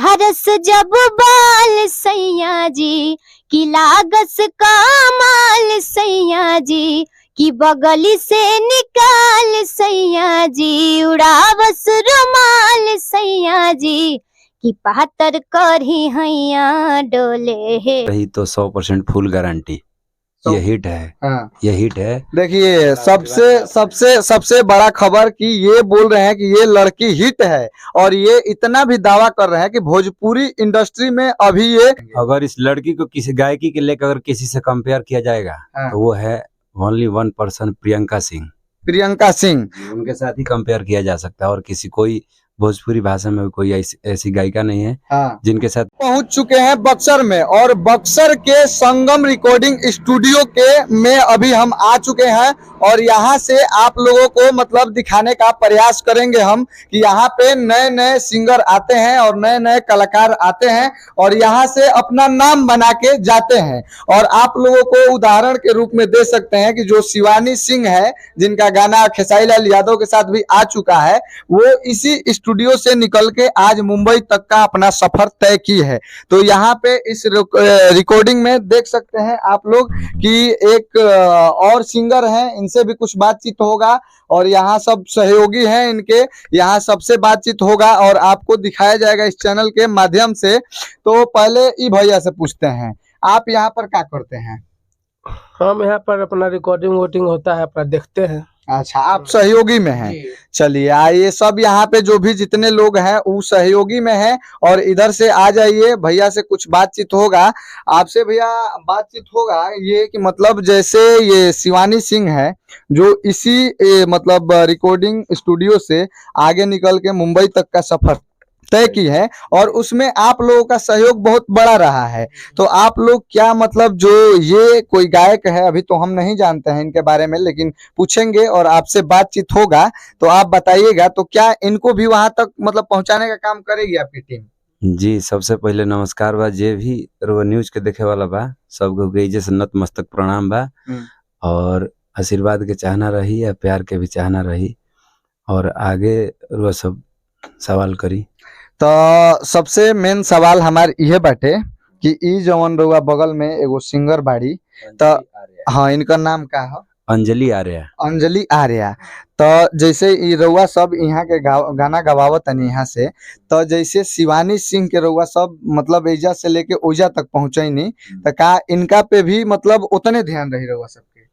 हरस जब बाल सैया जी की लागस कमाल सैया जी की बगली से निकाल सैया जी उड़ावस रुमाल सैया जी की पातर करही हैया डोले है। रही तो 100% फुल गारंटी। ये हिट है। हाँ, ये हिट है। देखिए सबसे सबसे सबसे बड़ा खबर कि ये बोल रहे हैं कि ये लड़की हिट है और ये इतना भी दावा कर रहे हैं कि भोजपुरी इंडस्ट्री में अभी ये अगर इस लड़की को किसी गायकी के लेकर अगर किसी से कंपेयर किया जाएगा हाँ। तो वो है ओनली 1% प्रियंका सिंह। प्रियंका सिंह उनके साथ ही कंपेयर किया जा सकता है और किसी कोई भोजपुरी भाषा में कोई ऐसी गायिका नहीं है हाँ। जिनके साथ पहुंच चुके हैं बक्सर में और बक्सर के संगम रिकॉर्डिंग स्टूडियो के में अभी हम आ चुके हैं और यहाँ से आप लोगों को मतलब दिखाने का प्रयास करेंगे हम कि यहाँ पे नए नए सिंगर आते हैं और नए नए कलाकार आते हैं और यहाँ से अपना नाम बना के जाते हैं। और आप लोगों को उदाहरण के रूप में दे सकते हैं कि जो शिवानी सिंह है जिनका गाना खेसारी लाल यादव के साथ भी आ चुका है, वो इसी स्टूडियो से निकल के आज मुंबई तक का अपना सफर तय की है। तो यहाँ पे इस रिकॉर्डिंग में देख सकते हैं आप लोग कि एक और सिंगर हैं, इनसे भी कुछ बातचीत होगा और यहाँ सब सहयोगी हैं इनके, यहाँ सबसे बातचीत होगा और आपको दिखाया जाएगा इस चैनल के माध्यम से। तो पहले ई भैया से पूछते हैं, आप यहाँ पर क्या करते हैं? हम यहाँ पर अपना रिकॉर्डिंग वोटिंग होता है अपना देखते हैं। अच्छा, आप सहयोगी में हैं। चलिए आइए, सब यहाँ पे जो भी जितने लोग हैं वो सहयोगी में हैं और इधर से आ जाइए, भैया से कुछ बातचीत होगा। आपसे भैया बातचीत होगा ये कि मतलब जैसे ये शिवानी सिंह है जो इसी मतलब रिकॉर्डिंग स्टूडियो से आगे निकल के मुंबई तक का सफर तय की है और उसमें आप लोगों का सहयोग बहुत बड़ा रहा है। तो आप लोग क्या मतलब जो ये कोई गायक है, अभी तो हम नहीं जानते हैं इनके बारे में, लेकिन पूछेंगे और आपसे बातचीत होगा तो आप बताइएगा, तो क्या इनको भी वहां तक मतलब पहुंचाने का काम करेगी आपकी टीम? जी, सबसे पहले नमस्कार बा, जे भी न्यूज के देखे वाला बा सबको गईजे से नतमस्तक प्रणाम बा और आशीर्वाद के चाहना रही या प्यार के भी चाहना रही और आगे वो सब सवाल करी। तो सबसे मेन सवाल हमार ये बाटे कि ई जवन रउआ बगल में एगो सिंगर बाड़ी, तो हाँ इनका नाम का है? अंजलि आर्या। अंजलि आर्या। तो जैसे ई रउआ सब यहाँ के गाना गवावत है यहाँ से, तो जैसे शिवानी सिंह के रउआ सब मतलब एजा से लेके ओजा तक पहुंचे नहीं, तो का इनका पे भी मतलब उतने ध्यान रही रउआ सबके?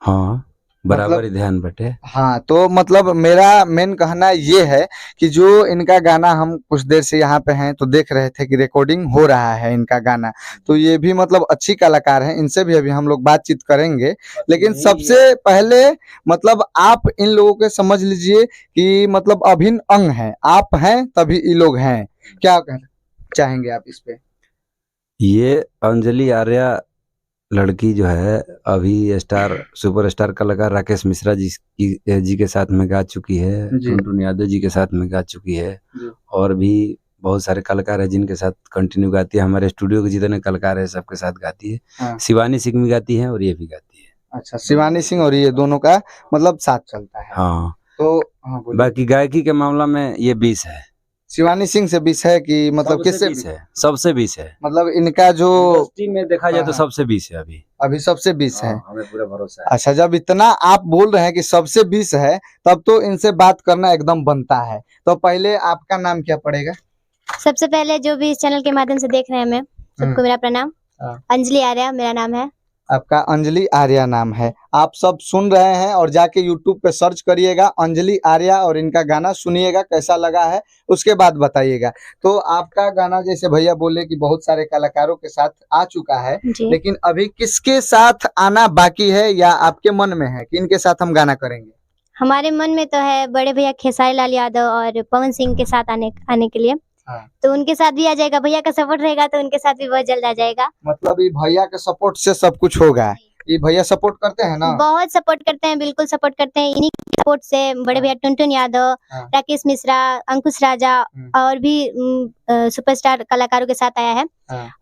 हाँ बराबर ही ध्यान बटे। हाँ, तो मतलब मेरा मेन कहना ये है कि जो इनका गाना हम कुछ देर से यहाँ पे हैं तो देख रहे थे कि रिकॉर्डिंग हो रहा है इनका गाना, तो ये भी मतलब अच्छी कलाकार हैं, इनसे भी अभी हम लोग बातचीत करेंगे। लेकिन सबसे पहले मतलब आप इन लोगों के समझ लीजिए कि मतलब अभिन्न अंग हैं, आप हैं तभी ये लोग हैं। क्या कहना चाहेंगे आप इस पे? ये अंजलि आर्या लड़की जो है अभी सुपरस्टार कलाकार राकेश मिश्रा जी के साथ में गा चुकी है, टुनटुन यादव जी के साथ में गा चुकी है और भी बहुत सारे कलाकार है जिनके साथ कंटिन्यू गाती है। हमारे स्टूडियो के जितने कलाकार है सबके साथ गाती है। हाँ। शिवानी सिंह भी गाती है और ये भी गाती है। अच्छा, शिवानी सिंह और ये दोनों का मतलब साथ चलता है। हाँ, तो हाँ, बाकी गायकी के मामला में ये 20 है। शिवानी सिंह से 20 है कि मतलब किससे? 20 है, सबसे 20 है। मतलब इनका जो टीम में देखा जाए तो सबसे 20 है अभी सबसे 20 है। हमें पूरा भरोसा है। अच्छा, जब इतना आप बोल रहे हैं कि सबसे 20 है तब तो इनसे बात करना एकदम बनता है। तो पहले आपका नाम क्या पड़ेगा? सबसे पहले जो भी इस चैनल के माध्यम से देख रहे हैं हमें सबको मेरा प्रणाम। अंजलि आर्या मेरा नाम है। आपका अंजलि आर्या नाम है। आप सब सुन रहे हैं और जाके YouTube पे सर्च करिएगा अंजलि आर्या और इनका गाना सुनिएगा, कैसा लगा है उसके बाद बताइएगा। तो आपका गाना जैसे भैया बोले कि बहुत सारे कलाकारों के साथ आ चुका है, लेकिन अभी किसके साथ आना बाकी है या आपके मन में है कि इनके साथ हम गाना करेंगे? हमारे मन में तो है बड़े भैया खेसारी लाल यादव और पवन सिंह के साथ आने के लिए। हाँ। तो उनके साथ भी आ जाएगा, भैया का सपोर्ट रहेगा तो उनके साथ भी बहुत जल्द आ जाएगा। मतलब ये भैया के सपोर्ट से सब कुछ होगा। ये भैया सपोर्ट करते हैं ना? बहुत सपोर्ट करते हैं, बिल्कुल सपोर्ट करते हैं। इन्हीं के सपोर्ट से बड़े भैया टुनटुन यादव, राकेश मिश्रा, अंकुश राजा और भी सुपरस्टार कलाकारों के साथ आया है।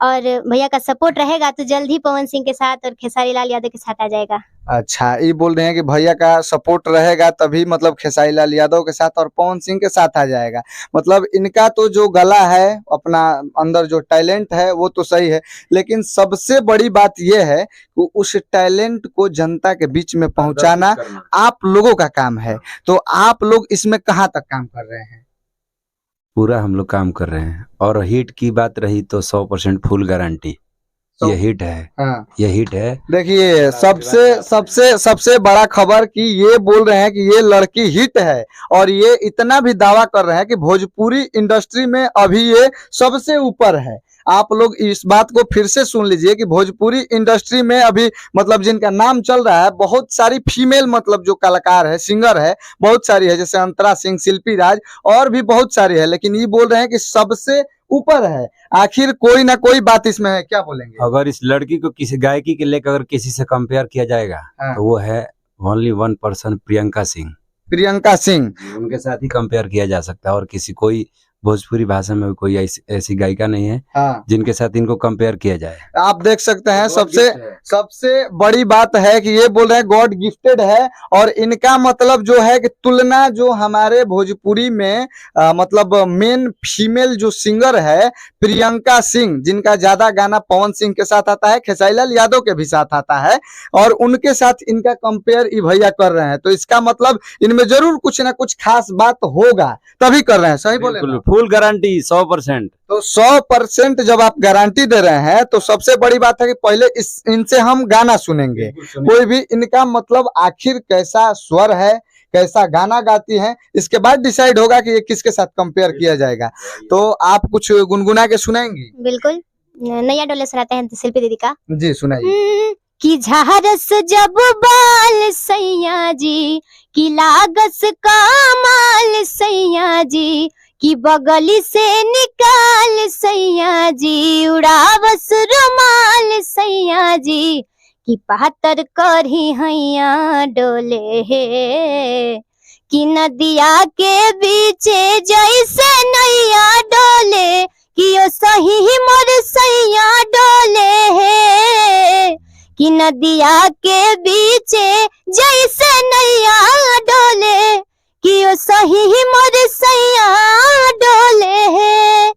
और भैया का सपोर्ट रहेगा तो जल्द ही पवन सिंह के साथ और खेसारी लाल यादव के साथ आ जाएगा। अच्छा, ये बोल रहे हैं कि भैया का सपोर्ट रहेगा तभी मतलब खेसारी लाल यादव के साथ और पवन सिंह के साथ आ जाएगा। मतलब इनका तो जो गला है, अपना अंदर जो टैलेंट है वो तो सही है, लेकिन सबसे बड़ी बात यह है कि उस टैलेंट को जनता के बीच में पहुंचाना आप लोगों का काम है। तो आप लोग इसमें कहाँ तक काम कर रहे हैं? पूरा हम लोग काम कर रहे हैं। और हिट की बात रही तो 100% फुल गारंटी ये हिट है। हाँ, ये हिट है। देखिए सबसे बड़ा खबर कि ये बोल रहे हैं कि ये लड़की हिट है और ये इतना भी दावा कर रहे हैं कि भोजपुरी इंडस्ट्री में अभी ये सबसे ऊपर है। आप लोग इस बात को फिर से सुन लीजिए कि भोजपुरी इंडस्ट्री में अभी मतलब जिनका नाम चल रहा है, बहुत सारी फीमेल मतलब जो कलाकार है, सिंगर है, बहुत सारी है, जैसे अंतरा सिंह, शिल्पी राज और भी बहुत सारी है, लेकिन ये बोल रहे हैं कि सबसे ऊपर है। आखिर कोई ना कोई बात इसमें है, क्या बोलेंगे? अगर इस लड़की को किसी गायकी के लेकर अगर किसी से कंपेयर किया जाएगा तो वो है ओनली 1 पर्सन, प्रियंका सिंह। प्रियंका सिंह, उनके साथ ही कंपेयर किया जा सकता है और किसी कोई भोजपुरी भाषा में कोई ऐसी गायिका नहीं है जिनके साथ इनको कंपेयर किया जाए। आप देख सकते हैं सबसे बड़ी बात है कि ये बोल रहे हैं गॉड गिफ्टेड है और इनका मतलब जो है कि तुलना जो हमारे भोजपुरी में मतलब मेन फीमेल जो सिंगर है प्रियंका सिंह, जिनका ज्यादा गाना पवन सिंह के साथ आता है, खेसारी लाल यादव के भी साथ आता है, और उनके साथ इनका कंपेयर ये भैया कर रहे हैं। तो इसका मतलब इनमें जरूर कुछ ना कुछ खास बात होगा, तभी कर रहे हैं। सही बोले ना? Full guarantee 100%। तो 100% जब आप गारंटी दे रहे हैं तो सबसे बड़ी बात है कि पहले इनसे हम गाना सुनेंगे, कोई भी इनका मतलब आखिर कैसा स्वर है, कैसा गाना गाती हैं, इसके बाद डिसाइड होगा कि ये किसके साथ कंपेयर किया जाएगा। तो आप कुछ गुनगुना के सुनाएंगी? बिल्कुल, नैया डोले सुनाते हैं शिल्पी दीदी का। जी सुनाइए। कि झारस जब बाल सैया जी, कि लागस कमाल सैया जी, कि बगली से निकाल सैया जी, उड़ावस रुमाल सैया जी, कि पातर करही हैया डोले हे, कि नदिया के बीचे जैसे नैया डोले, कि ओ सही मोर सैया डोले हे, कि नदिया के बीचे जैसे नैया डोले, कि ओ सही मोर सैया डोले है।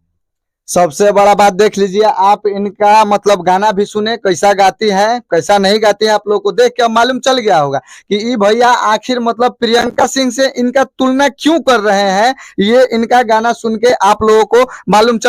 सबसे बड़ा बात देख लीजिए आप, इनका मतलब गाना भी सुने कैसा गाती है कैसा नहीं गाती है। आप लोग को देख के मालूम चल गया होगा कि ये भैया आखिर मतलब प्रियंका सिंह से इनका तुलना क्यों कर रहे हैं। ये इनका गाना सुन के आप लोगों को मालूम चल